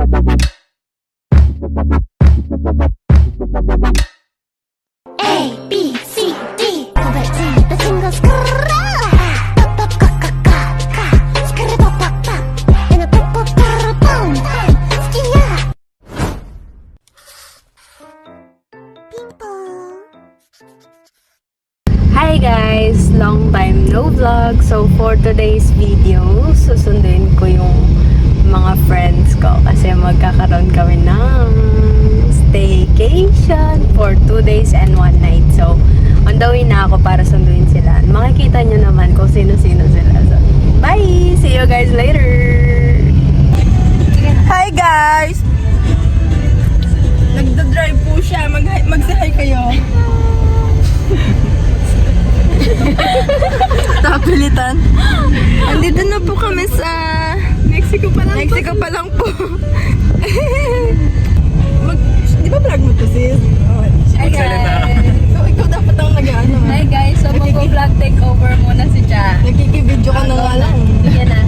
Hi guys! Long time no vlog. So for today's video, susunduin ko yung mga friends ko kasi magkakaroon kami ng staycation for 2 days and 1 night. So on the way na ako para sunduin sila. Makikita nyo naman kung sino-sino sila. So, bye! See you guys later! Hi guys! Nagda-drive po siya. Mag-say kayo. Tapilitan. Andito na po kami sa Mexico pa lang po. Di ba vlog mo to sis? Hi guys! So ikaw dapat ang nag-ano. Hi guys! So mag-vlog takeover muna si Cha. Nagkikibidyo ka na nga lang. Sige na.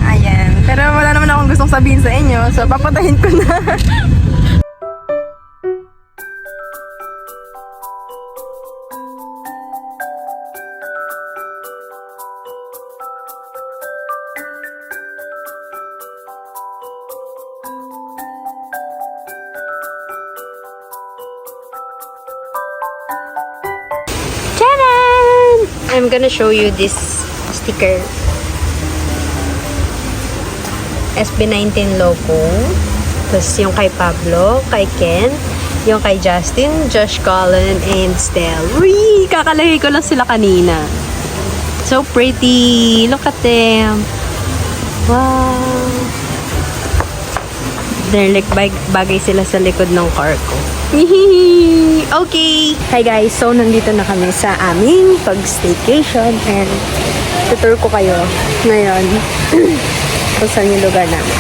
Ayan. Pero wala naman akong gustong sabihin sa inyo. So papatayin ko na. I'm gonna show you this sticker. SB19 logo. Tapos yung kay Pablo, kay Ken, yung kay Justin, Josh Colin, and Stell. Uy! Kakalahi ko lang sila kanina. So pretty. Look at them. Wow. They're like bagay sila sa likod ng car ko. Okay. Hi guys, so nandito na kami sa aming pag-staycation and tutur ko kayo ngayon kung saan yung lugar namin.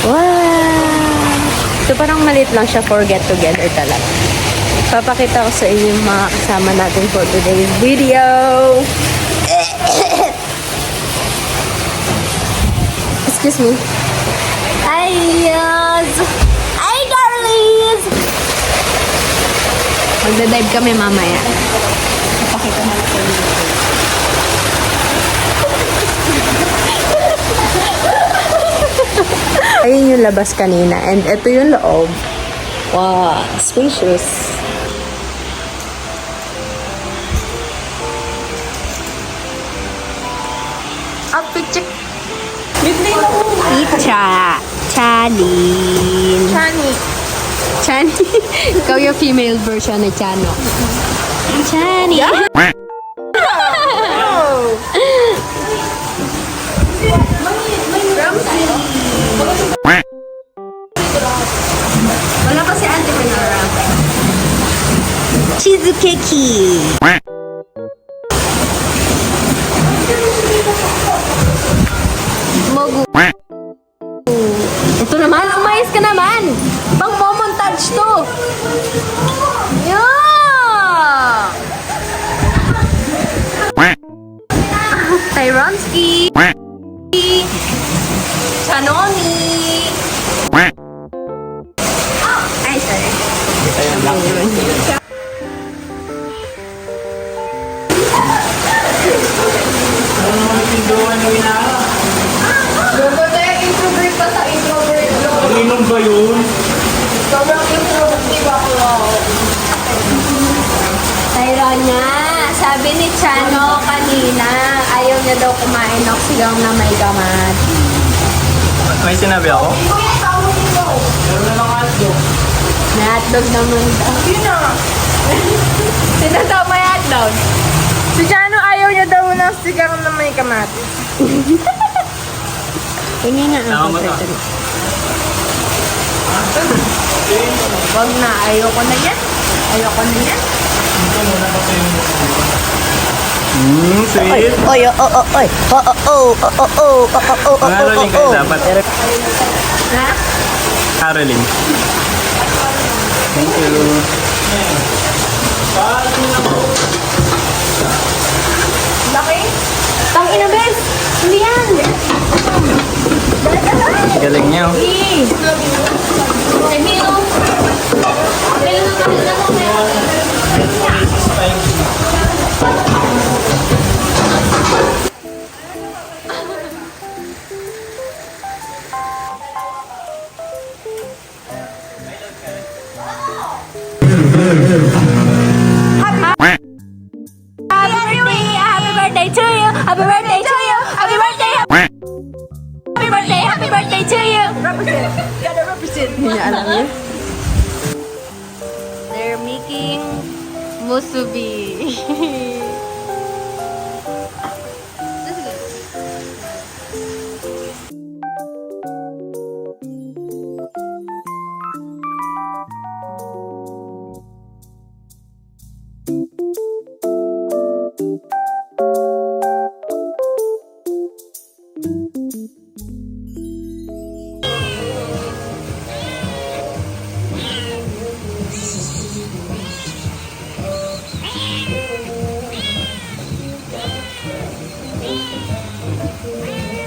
Wow! So parang maliit lang siya for get together talaga. Papakita ko sa inyo yung mga kasama natin for today's video. Excuse me. Hi, yes! Hi, darlings! Magda-dive kami mamaya. Napakita na lang sa ayun yung labas kanina. And ito yung loob. Wow, spacious. Picture. Icha. Chanin. Chani. Ikaw yung female version ni Chano. Chani. Wala pa si Auntie Menora. Cheesecake. Mogu. Ito naman, umayos ka naman. Pang montage to. Yeah. Tyronsky. Chanoni. Ay, sorry. Introvert pa sa introvert. Inom ba yun? Sobrang introvert ako. Tyronia, sabi ni Chano kanina, ayaw niya daw kumain ng sigang na may gamat. May sinabi ako? May hotdog naman daw. Yun na. Sino daw may hotdog? Si Jano ayaw niya daw ng sigang na may kamatis. Tingin nga ang Tama pagkakita. Wag na, ayoko na yan. Ayoko na yan. Sweet. Oy. Caroline kayo dapat. Ha? Caroline. Thank you. Laki? Tangina, bes! Hindi yan! Dada! Galing niya. Oh. Happy birthday to you! Happy birthday to you! Happy birthday! Happy birthday! Happy birthday to you! Represent! Gotta represent! Hindi alam niya. They're making musubi.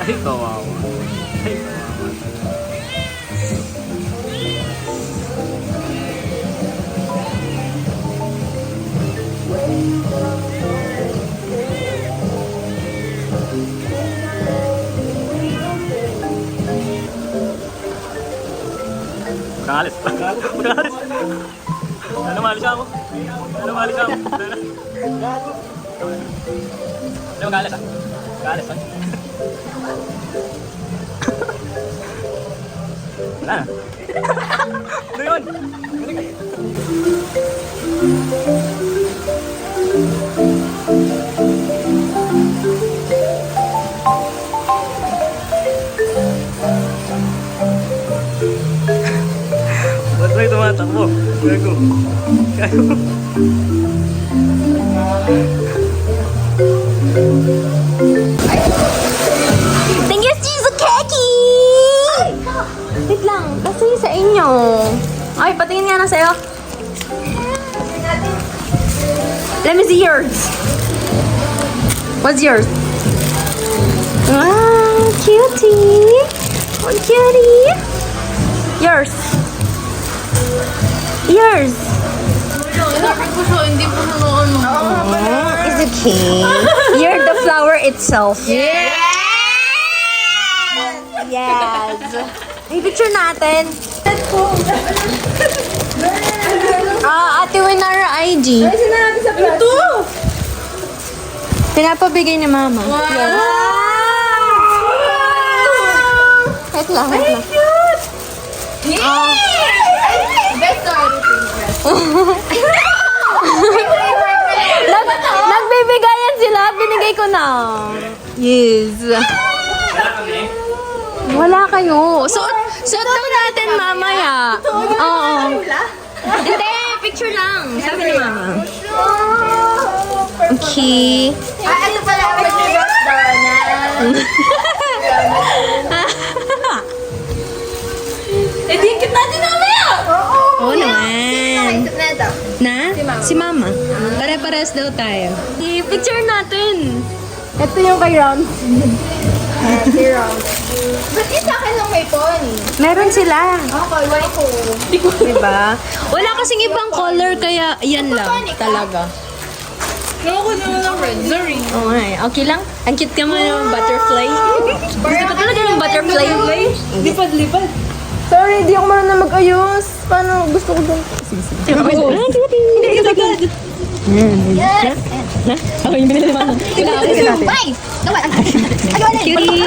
Ay, kawawa. Ay, kawawa. Kakalis. Kakalis. Ano mali siya mo? Ano mali siya mo? Ano kakalis ah? Kakalis ah? Wala na. Ano yun? Ba't may tumatakbo? Gago. Gago. Thank you, Chizukeki! Wait lang, kasi sa inyo. Ay, patingin nga na sa'yo. Let me see yours. What's yours? Wow, cutie. Oh, cutie. Yours. Yours. Hindi po ano. Is it okay? You're the flower itself. Yeah! Yes. I-picture natin. Ate Winara IG. Ay, sinabi sa ito! Pinapabigay ni Mama. Wow! Wait lang, wait lang. Cute! Yeah! Best Nagbibigayan sila. Binigay ko na. Yes. Wala kami. Wala kayo. Suot daw natin mamaya. Oo. Hindi, picture lang. Sabi ni Mama. Okay. Ito pala ang mag-reverse Donald. Eh, di cute natin mamaya! Oo naman. Ito na ito. Na? Si Mama. Pare-pares daw tayo. I-picture natin. Ito yung kay Ram. Ba't isa akin lang may pony? Meron sila. Okay, wala ko. Diba? Wala kasing ibang color kaya yan lang talaga. Ako naman ang red. Sorry. Oo nga eh. Okay lang? Ang cute ka mo ng butterfly. Gusto ko talaga ng butterfly. Lipad-lipad. Sorry, di ako marunong mag-ayos. Paano? Gusto ko doon. Sige. Hindi agad. Yes! Ako yung binili naman. Bye! Gawa! Agawa na! Cutie!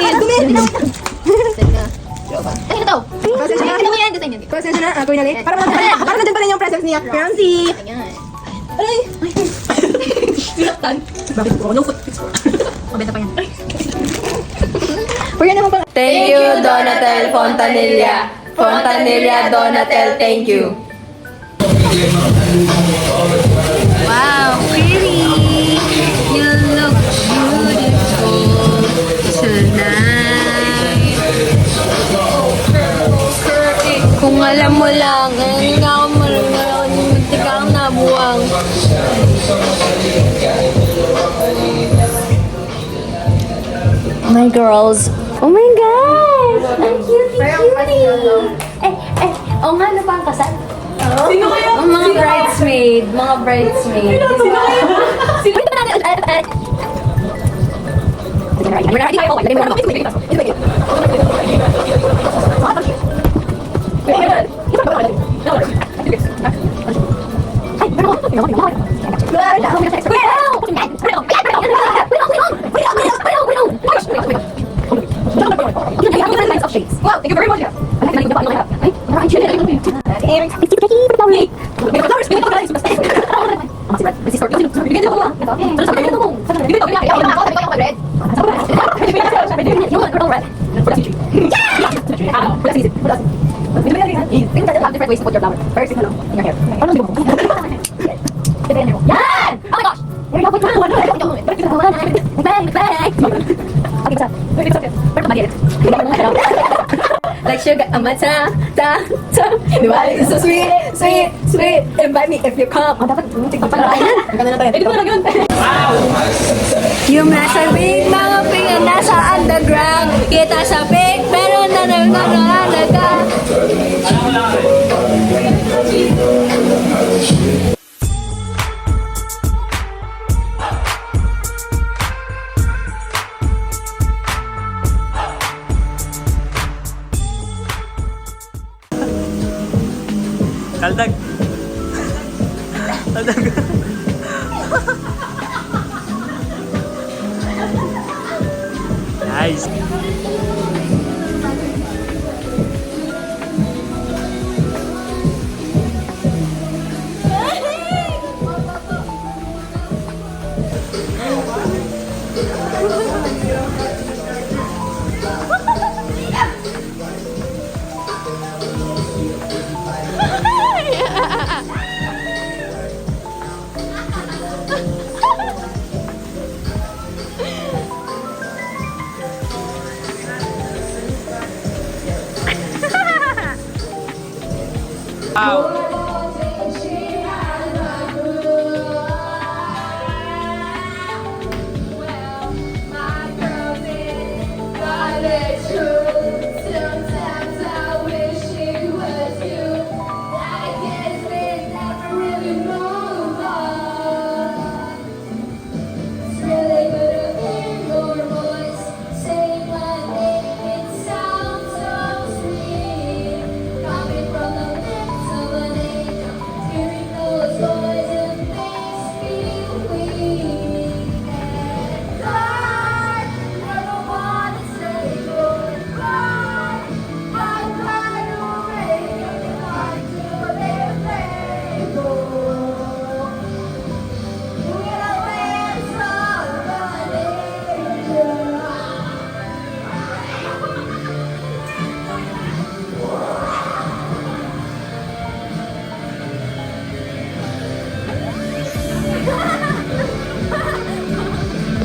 Ay, ito! Ito ko yan, design yan. Pasensya na, gawin natin. Para na din pa rin yung presence niya. Ramsey! Ayan. Aray! Sinaktan. Bakit po? No foot. Mabenta pa yan. Thank you, Donatel Fontanilla. Fontanilla Donatel, thank you. Wow, pretty. You look beautiful tonight. Kung alam mo lang, ngayon nga ako marunong, muntik kang nabuwang. My girls Oh my gosh! Ang cutie-cutie! Oh nga, ano pa ang kasal? Sino kaya? Ang mga bridesmaid. Mga bridesmaid. Sino kaya? Sino Wow, thank you very much. Different ways to put your flower. First, in your hair. Yan! Oh my gosh! There you go. Like sugar, matcha, ta, ta. Diwali is so sweet, sweet, sweet. Invite me if you come. Oh, dapat tignan pa na. Ganda na tayo. Ito na yun. Yung nasa big, mga pingan nasa underground. Kita sa big, pero nananalaga. Kaldag. Kaldag. Nice. Wow.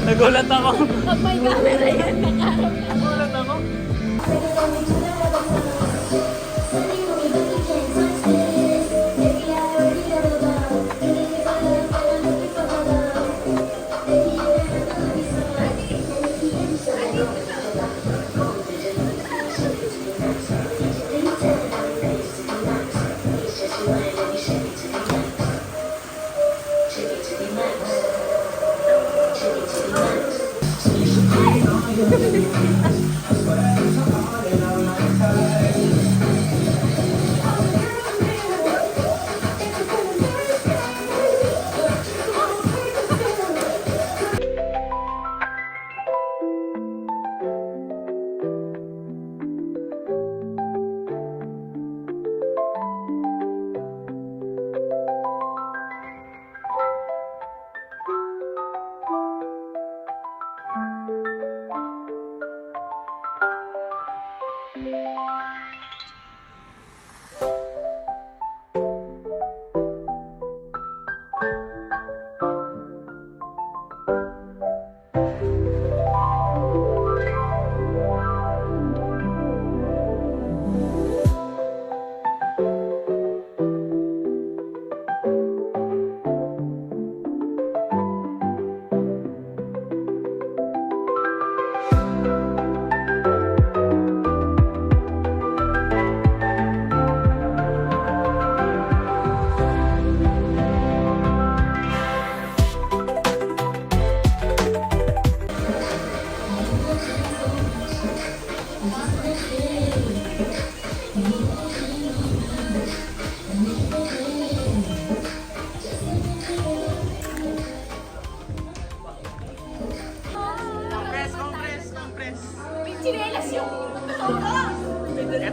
Nagulat ako. Pag may camera yan, Nagulat ako.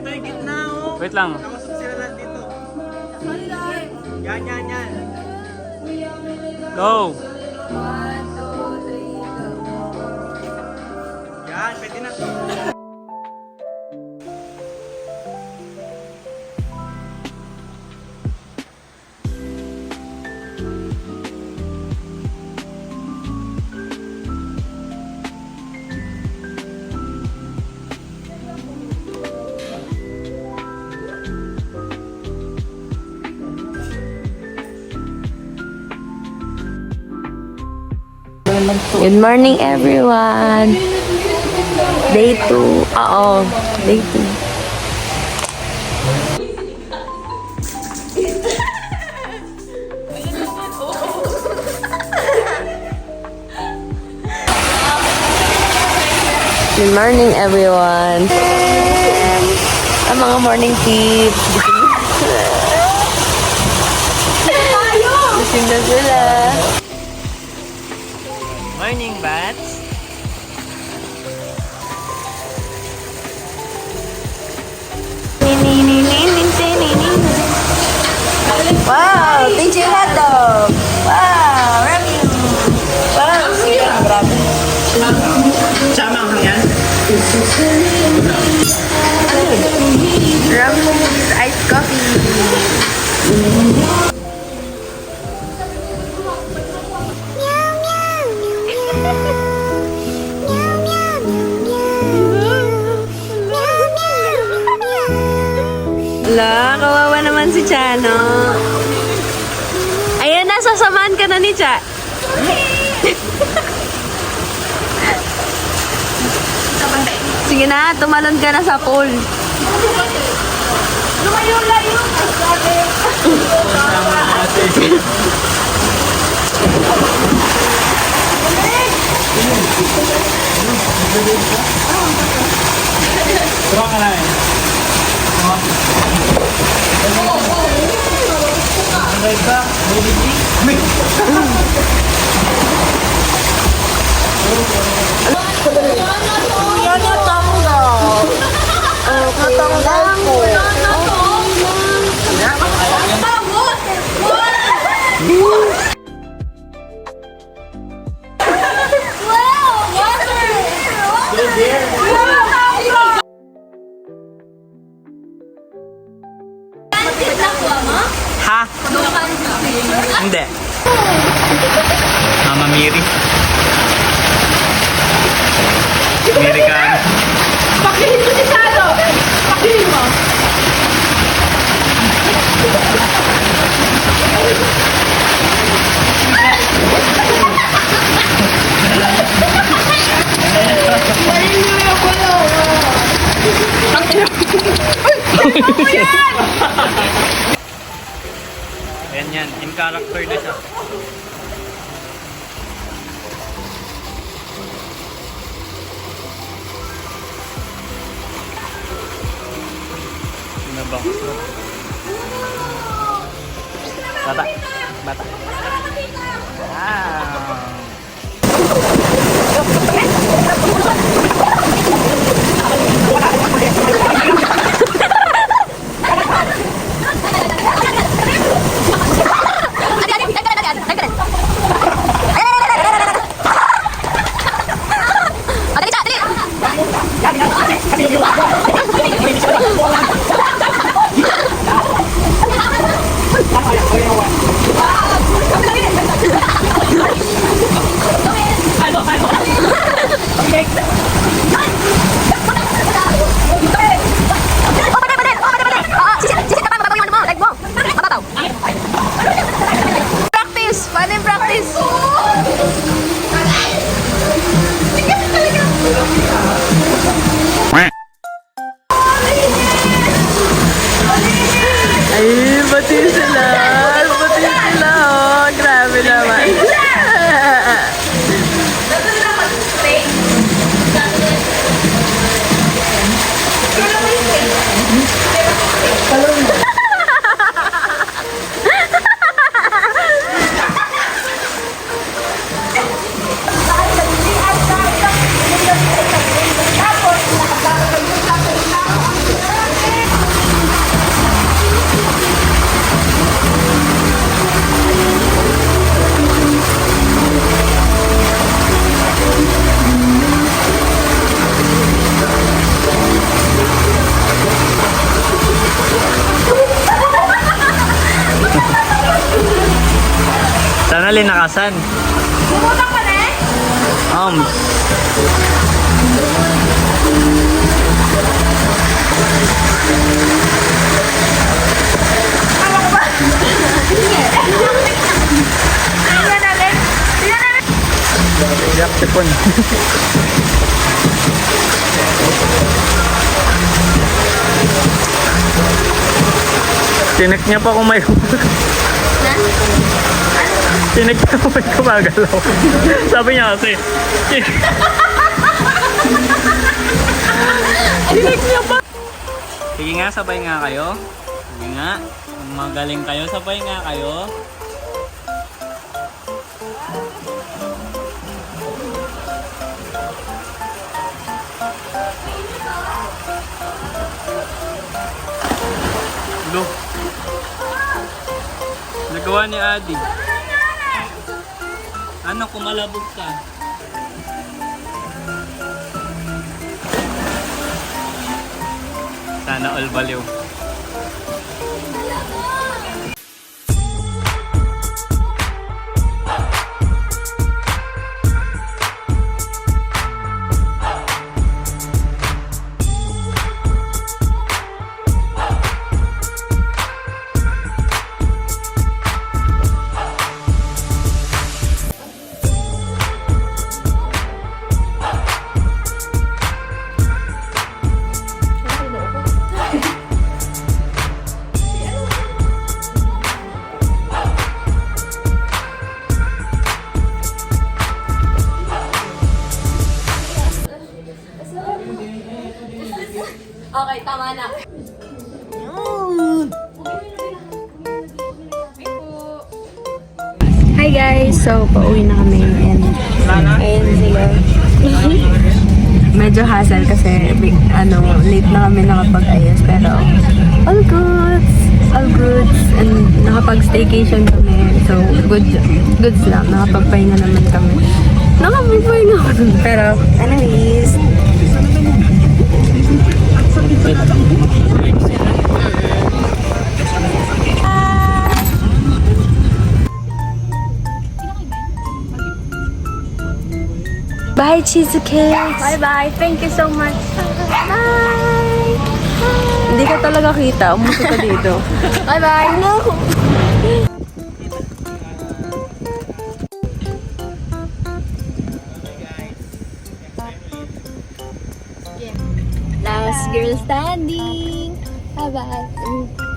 Wait lang. Yan. Go! Yan, pwede na. Good morning, everyone. Day 2. Oo, day 2. Good morning, everyone. Ang mga morning tips. Gising na sila. Morning, bats. Wow! Thank you, hotdog! Wow! Rami! Wow! Sige, grabe. Sama ang yan. Rami's iced coffee. Ala, kawawa naman si Chano. Ayan na, sasamahan ka na ni Cha. Sige na, tumalon ka na sa pool. Lumayo-layo! Turang ka na eh. Yan natanggal. Natanggal ko. Ha? Hindi. Mama Miri. Miri ka. Pakilin mo si Salo! Pakilin mo! Ayan yan. In character na siya. Sinabak. Bata. Bata. Wow. Practice! Paano yung practice? Ay, pati sila. Pati sila, oh. Grabe naman. Sana linakasan. Bumutang ka na eh? Tingnan natin. Tingnan natin. Yak tipon. Tinek niya pa kung may Tinek niya kung may gumagalaw. Sabi niya kasi. Tinek niya pa. Sige nga, sabay nga kayo. Sige nga. Kung magaling kayo, sabay nga kayo. Lo. Nagawa ni Adi. Ano kung malabog ka? Sana all baliw. Okay, tama na. Hi guys! So, pauwi na kami and ayun sila. Medyo hassle kasi late na kami nakapag-ayos pero all goods! All goods! And nakapag-staycation kami. So, goods lang. Nakapagpahinga naman kami. Nakapagpahinga kami. Pero, anyways, bye, cheesecakes! Bye-bye. Thank you so much. Bye! Hindi ka talaga kita. Umuso ka dito. Bye-bye. No. Last girl standing. Bye-bye.